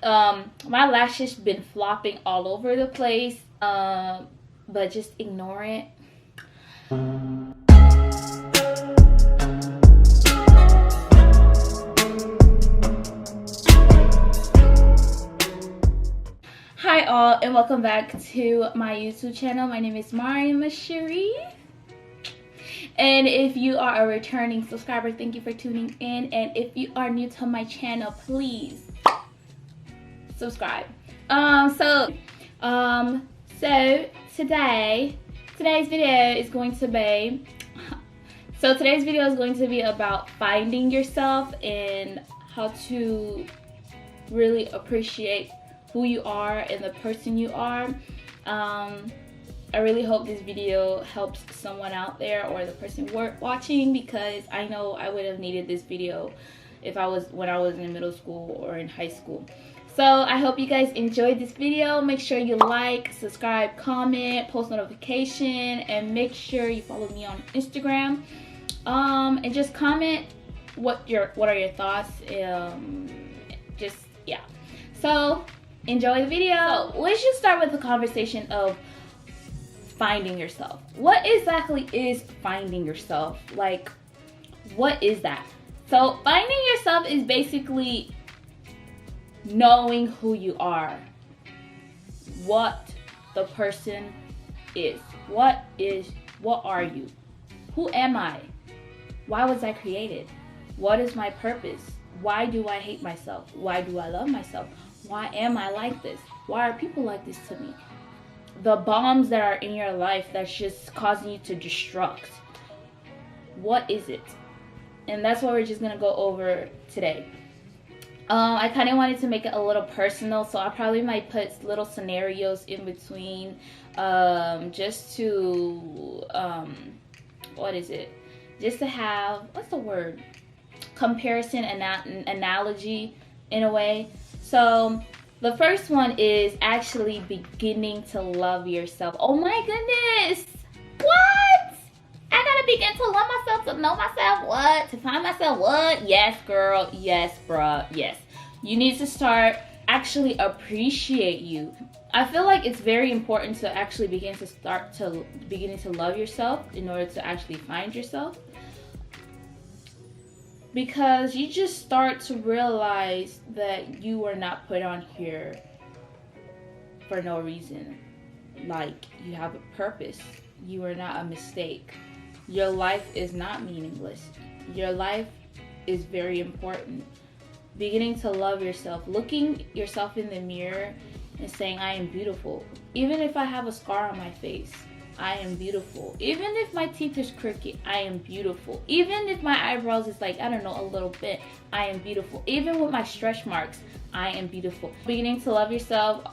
My lashes been flopping all over the place, but just ignore it. Hi all, and welcome back to my YouTube channel. My name is Mariam Mashiri. And if you are a returning subscriber, thank you for tuning in. And if you are new to my channel, please subscribe. So today's video is going to be about finding yourself and how to really appreciate who you are and the person you are. I really hope this video helps someone out there or the person watching, because I know I would have needed this video when I was in middle school or in high school. So I hope you guys enjoyed this video. Make sure you like, subscribe, comment, post notification, and make sure you follow me on Instagram. And just comment what are your thoughts. Yeah. So enjoy the video. So let's just start with the conversation of finding yourself. What exactly is finding yourself? Like, what is that? So finding yourself is basically knowing who you are, what the person is. What are you? Who am I? Why was I created? What is my purpose? Why do I hate myself? Why do I love myself? Why am I like this? Why are people like this to me? The bombs that are in your life that's just causing you to destruct. What is it? And that's what we're just gonna go over today. I kind of wanted to make it a little personal, so I probably might put little scenarios in between, just to just to have, what's the word, comparison and analogy in a way. So the first one is actually beginning to love yourself. Oh my goodness! What? I gotta begin to love myself, to know myself, what? To find myself, what? Yes, girl. Yes, bruh. Yes. You need to start actually appreciate you. I feel like it's very important to actually beginning to love yourself in order to actually find yourself. Because you just start to realize that you are not put on here for no reason. Like, you have a purpose. You are not a mistake. Your life is not meaningless. Your life is very important. Beginning to love yourself. Looking yourself in the mirror and saying, I am beautiful. Even if I have a scar on my face, I am beautiful. Even if my teeth is crooked, I am beautiful. Even if my eyebrows is like, I don't know, a little bit, I am beautiful. Even with my stretch marks, I am beautiful. Beginning to love yourself,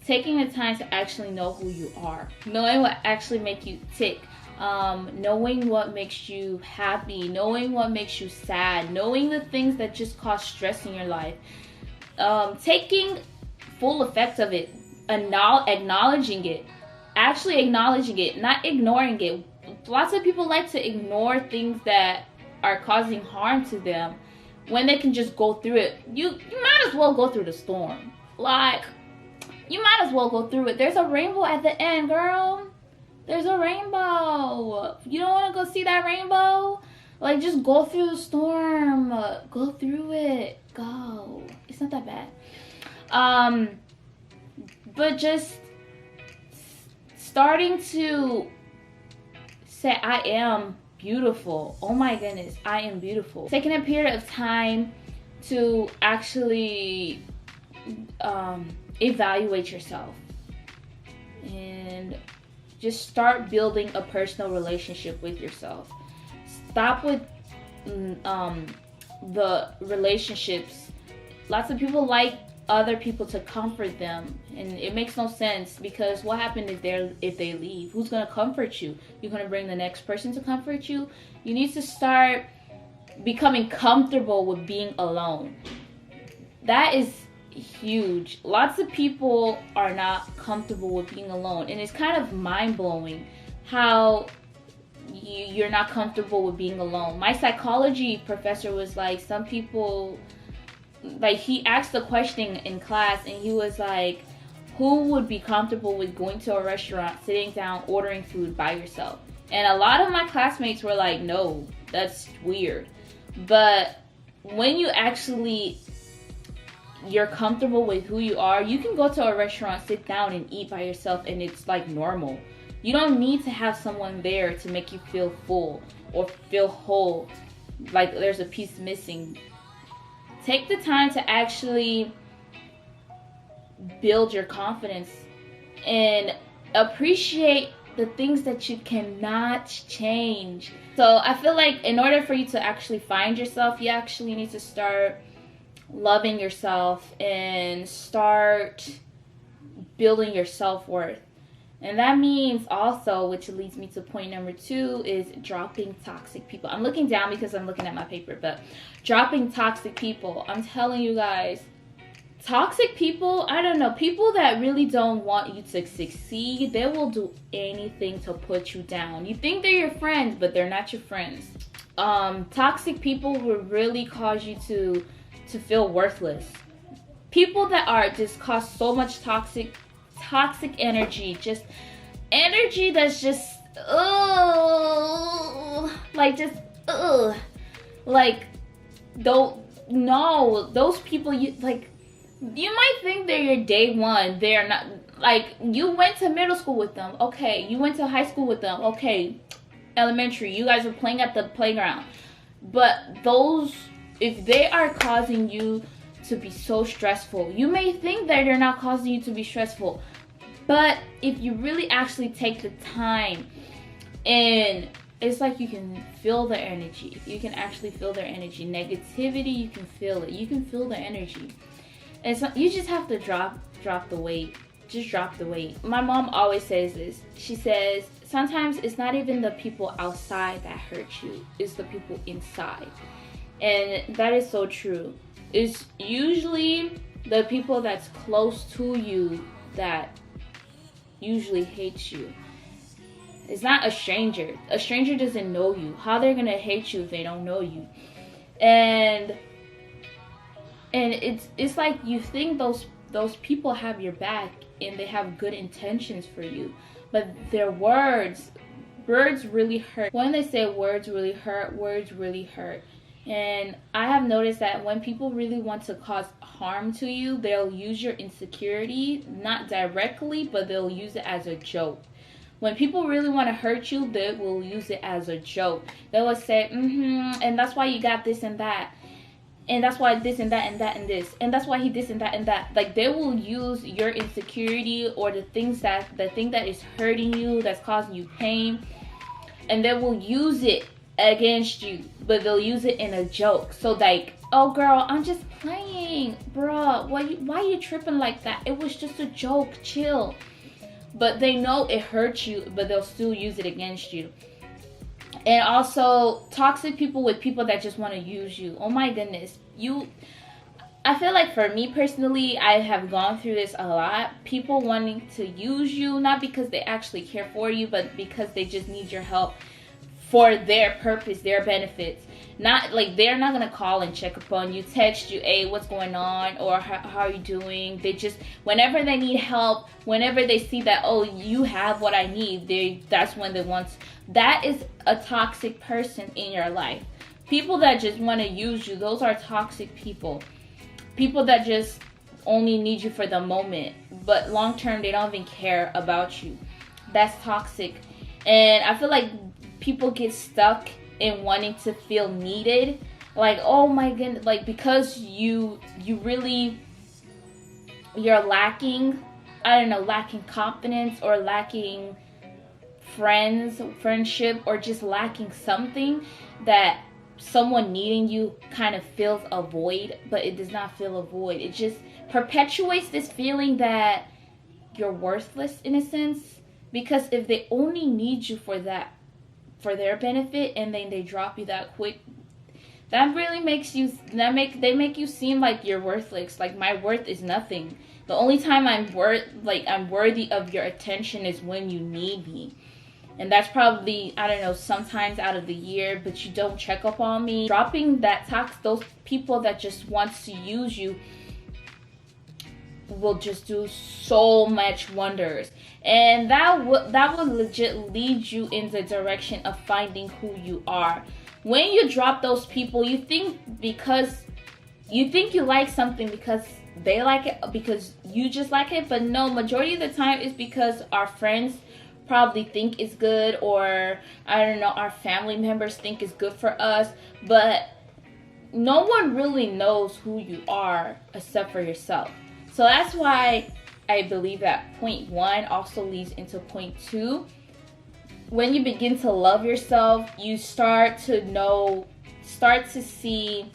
taking the time to actually know who you are. Knowing what actually makes you tick. Knowing what makes you happy. Knowing what makes you sad. Knowing the things that just cause stress in your life. Taking full effect of it. Acknowledging it. Actually acknowledging it, not ignoring it. Lots of people like to ignore things that are causing harm to them when they can just go through it. You might as well go through the storm. Like, you might as well go through it. There's a rainbow at the end, girl. There's a rainbow. You don't want to go see that rainbow? Like, just go through the storm. Go through it. Go. It's not that bad. But just starting to say, I am beautiful. Oh my goodness, I am beautiful. Taking a period of time to actually evaluate yourself and just start building a personal relationship with yourself. Stop with the relationships. Lots of people like other people to comfort them, and it makes no sense, because what happens if they leave? Who's gonna comfort you? You're gonna bring the next person to comfort you? You need to start becoming comfortable with being alone. That is huge. Lots of people are not comfortable with being alone, and it's kind of mind-blowing how you're not comfortable with being alone. My psychology professor was like, some people like he asked the question in class, and he was like, who would be comfortable with going to a restaurant, sitting down, ordering food by yourself? And a lot of my classmates were like, no, that's weird. But when you actually, you're comfortable with who you are, you can go to a restaurant, sit down and eat by yourself, and it's like normal. You don't need to have someone there to make you feel full or feel whole, like there's a piece missing. Take the time to actually build your confidence and appreciate the things that you cannot change. So I feel like in order for you to actually find yourself, you actually need to start loving yourself and start building your self-worth. And that means also, which leads me to point number 2, is dropping toxic people. I'm looking down because I'm looking at my paper, but dropping toxic people. I'm telling you guys, toxic people, I don't know, people that really don't want you to succeed, they will do anything to put you down. You think they're your friends, but they're not your friends. Toxic people will really cause you to feel worthless. People that are just cause so much toxic energy, just energy that's just like don't know those people. You like, you might think they're your day one. They're not. Like, you went to middle school with them, okay, you went to high school with them, okay, elementary, you guys were playing at the playground, but those, if they are causing you to be so stressful, you may think that they're not causing you to be stressful, but if you really actually take the time, and it's like you can feel their energy. You can actually feel their energy. Negativity, you can feel it. You can feel the energy. And so you just have to drop the weight. Just drop the weight. My mom always says this. She says, sometimes it's not even the people outside that hurt you. It's the people inside. And that is so true. It's usually the people that's close to you that usually hates you. It's not a stranger. A stranger doesn't know you. How they're gonna hate you if they don't know you? And it's like you think those people have your back and they have good intentions for you, but their words really hurt. When they say words really hurt, words really hurt. And I have noticed that when people really want to cause harm to you, they'll use your insecurity, not directly, but they'll use it as a joke. When people really want to hurt you, they will use it as a joke. They will say, and that's why you got this and that. And that's why this and that and that and this. And that's why he this and that and that. Like, they will use your insecurity or the thing that is hurting you, that's causing you pain, and they will use it against you, but they'll use it in a joke. So like, oh girl, I'm just playing, bruh, why you tripping like that? It was just a joke, chill. But they know it hurts you, but they'll still use it against you. And also toxic people with people that just want to use you. Oh my goodness. I feel like for me personally, I have gone through this a lot. People wanting to use you, not because they actually care for you, but because they just need your help for their purpose, their benefits. Not like, they're not gonna call and check upon you, text you, hey, what's going on, or how are you doing? They just, whenever they need help, whenever they see that, oh, you have what I need, that's when they want. That is a toxic person in your life. People that just want to use you, those are toxic people. People that just only need you for the moment, but long term they don't even care about you. That's toxic. And I feel like people get stuck in wanting to feel needed. Like, oh my goodness, like, because you're lacking, I don't know, lacking confidence, or lacking friendship, or just lacking something, that someone needing you kind of fills a void. But it does not fill a void. It just perpetuates this feeling that you're worthless, in a sense. Because if they only need you for their benefit, and then they drop you that quick, that really makes you, they make you seem like you're worthless. Like, my worth is nothing. The only time I'm worthy of your attention is when you need me. and that's probably, I don't know, sometimes out of the year, but you don't check up on me. Dropping those people that just wants to use you will just do so much wonders, and that will legit lead you in the direction of finding who you are. When you drop those people, you think you like something because they like it, because you just like it, but no, majority of the time it's because our friends probably think it's good, or I don't know, our family members think it's good for us, but no one really knows who you are except for yourself. So that's why I believe that point 1 also leads into point 2. When you begin to love yourself, you start to see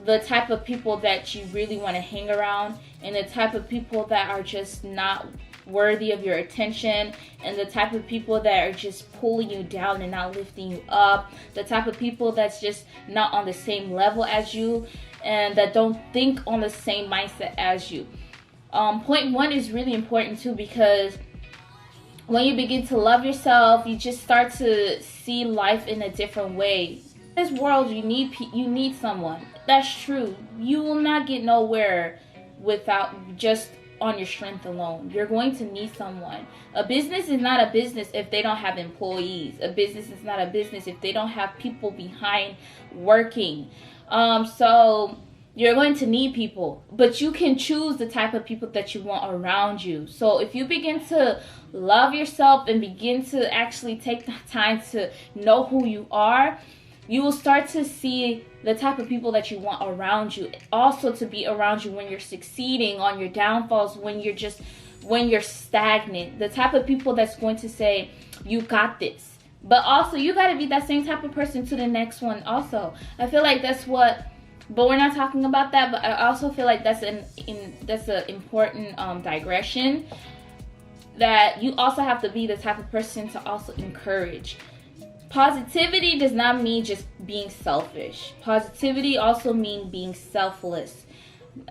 the type of people that you really want to hang around, and the type of people that are just not worthy of your attention, and the type of people that are just pulling you down and not lifting you up, the type of people that's just not on the same level as you, and that don't think on the same mindset as you. Point 1 is really important too, because when you begin to love yourself, you just start to see life in a different way. In this world, you need someone. That's true. You will not get nowhere without just on your strength alone. You're going to need someone. A business is not a business if they don't have employees. A business is not a business if they don't have people behind working. So you're going to need people, but you can choose the type of people that you want around you. So if you begin to love yourself and begin to actually take the time to know who you are, you will start to see the type of people that you want around you. Also to be around you when you're succeeding, on your downfalls, when you're stagnant. The type of people that's going to say, you got this. But also, you got to be that same type of person to the next one also. I feel like that's what, but we're not talking about that, but I also feel like that's an important digression, that you also have to be the type of person to also encourage. Positivity does not mean just being selfish. Positivity also means being selfless.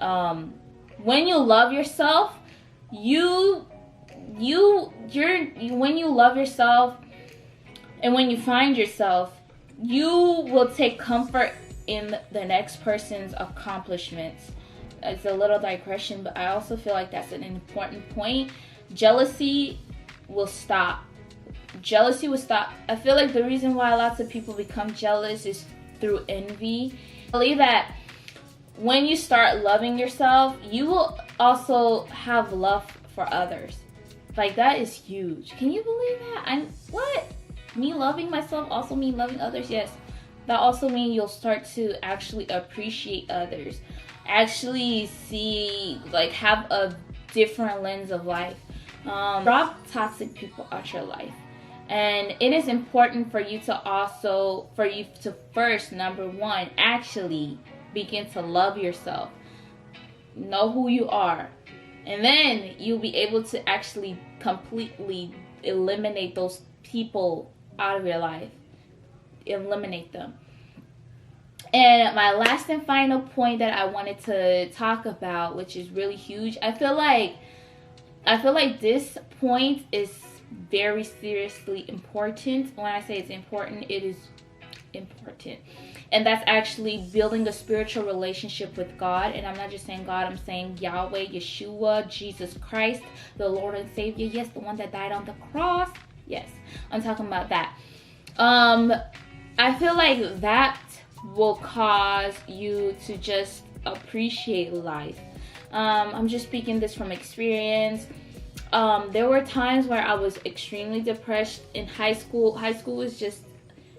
When you love yourself, when you love yourself and when you find yourself, you will take comfort in the next person's accomplishments. It's a little digression, but I also feel like that's an important point. Jealousy will stop. I feel like the reason why lots of people become jealous is through envy. I believe that when you start loving yourself, you will also have love for others. Like, that is huge. Can you believe that? Me loving myself also mean loving others? Yes. That also means you'll start to actually appreciate others. Actually see, have a different lens of life. Drop toxic people out your life. And it is important for you to first, number 1, actually begin to love yourself. Know who you are. And then you'll be able to actually completely eliminate those people out of your life. Eliminate them. And my last and final point that I wanted to talk about, which is really huge, I feel like this point is very seriously important. When I say it's important, it is important. And that's actually building a spiritual relationship with God. And I'm not just saying God, I'm saying Yahweh, Yeshua, Jesus Christ, the Lord and Savior. Yes, the one that died on the cross. Yes, I'm talking about that. I feel like that will cause you to just appreciate life. I'm just speaking this from experience. There were times where I was extremely depressed in high school. High school was just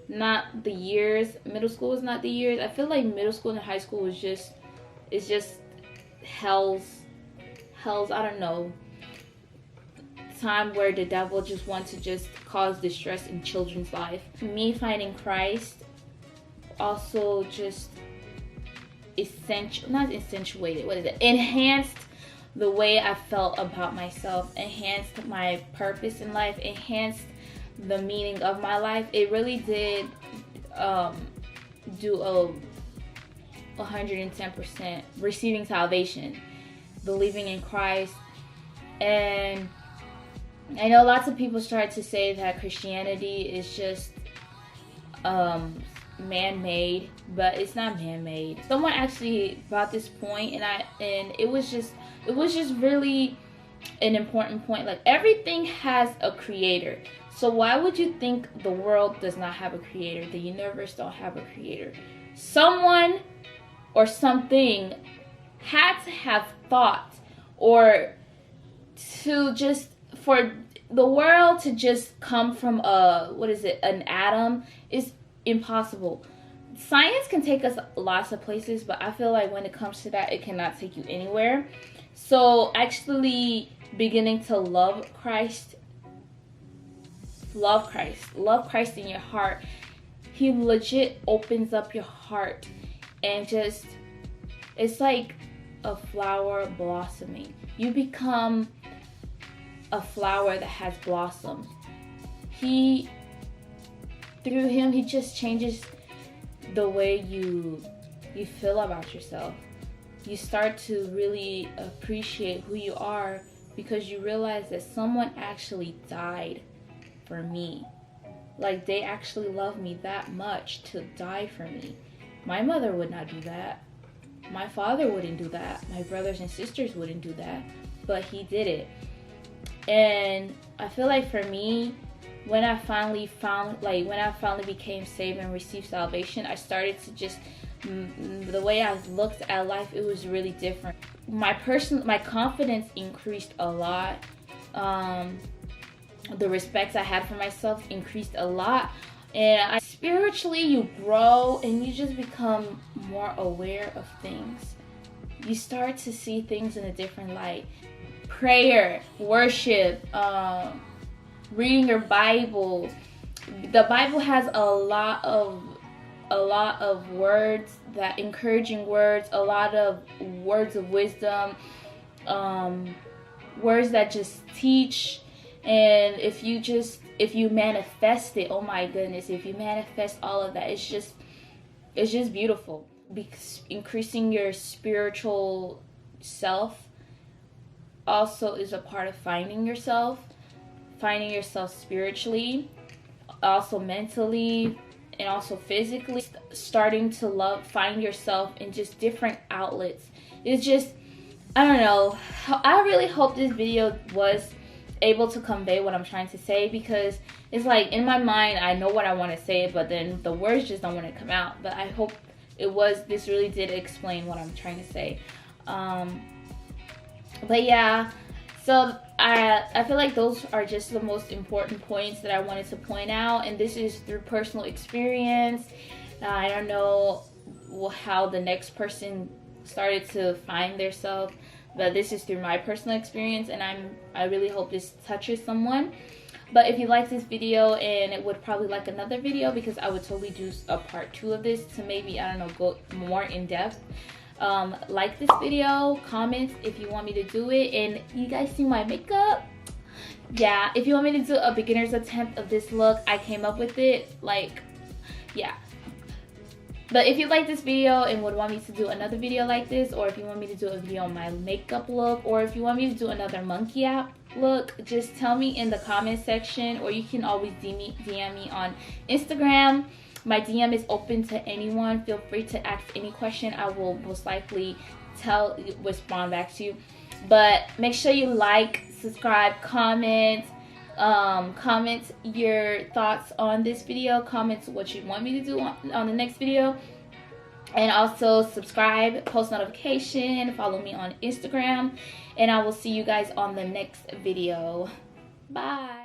not the years. Middle school was not the years. I feel like middle school and high school was just hell's, I don't know, time where the devil just wants to just cause distress in children's life. Me finding Christ also just enhanced the way I felt about myself, enhanced my purpose in life, enhanced the meaning of my life. It really did do a 110% receiving salvation, believing in Christ, and I know lots of people start to say that Christianity is just man-made, but it's not man-made. Someone actually brought this point, and it was just really an important point. Like, everything has a creator. So why would you think the world does not have a creator? The universe don't have a creator? Someone or something had to have thought, or to just, for the world to just come from an atom is impossible. Science can take us lots of places, but I feel like when it comes to that, it cannot take you anywhere. So actually beginning to love Christ in your heart, he legit opens up your heart, and just, it's like a flower blossoming. You become a flower that has blossomed. Through him, he just changes the way you feel about yourself. You start to really appreciate who you are, because you realize that someone actually died for me. Like, they actually love me that much to die for me. My mother would not do that. My father wouldn't do that. My brothers and sisters wouldn't do that. But he did it. And I feel like for me, when I finally became saved and received salvation, I started to just, the way I looked at life, it was really different. My confidence increased a lot. The respect I had for myself increased a lot. And spiritually, you grow and you just become more aware of things. You start to see things in a different light. Prayer, worship, reading your Bible. The Bible has a lot of words, that encouraging words, a lot of words of wisdom, words that just teach. And if you manifest it, oh my goodness, if you manifest all of that, it's just beautiful. Because increasing your spiritual self also is a part of finding yourself spiritually, also mentally, and also physically. Starting to find yourself in just different outlets. It's just, I don't know. I really hope this video was able to convey what I'm trying to say, because it's like, in my mind, I know what I want to say, but then the words just don't want to come out. But I hope this really did explain what I'm trying to say. But yeah, so I feel like those are just the most important points that I wanted to point out, and this is through personal experience. I don't know how the next person started to find their self, but this is through my personal experience, and I really hope this touches someone. But if you like this video, and it would probably like another video, because I would totally do a part 2 of this to maybe, I don't know, go more in depth. Like this video, comment if you want me to do it. And you guys see my makeup? Yeah, if you want me to do a beginner's attempt of this look, I came up with it. Like, yeah. But if you like this video and would want me to do another video like this, or if you want me to do a video on my makeup look, or if you want me to do another monkey app look, just tell me in the comment section, or you can always DM me on Instagram. My DM is open to anyone. Feel free to ask any question. I will most likely respond back to you. But make sure you like, subscribe, comment. Comment your thoughts on this video. Comment what you want me to do on the next video. And also subscribe, post notification, follow me on Instagram. And I will see you guys on the next video. Bye.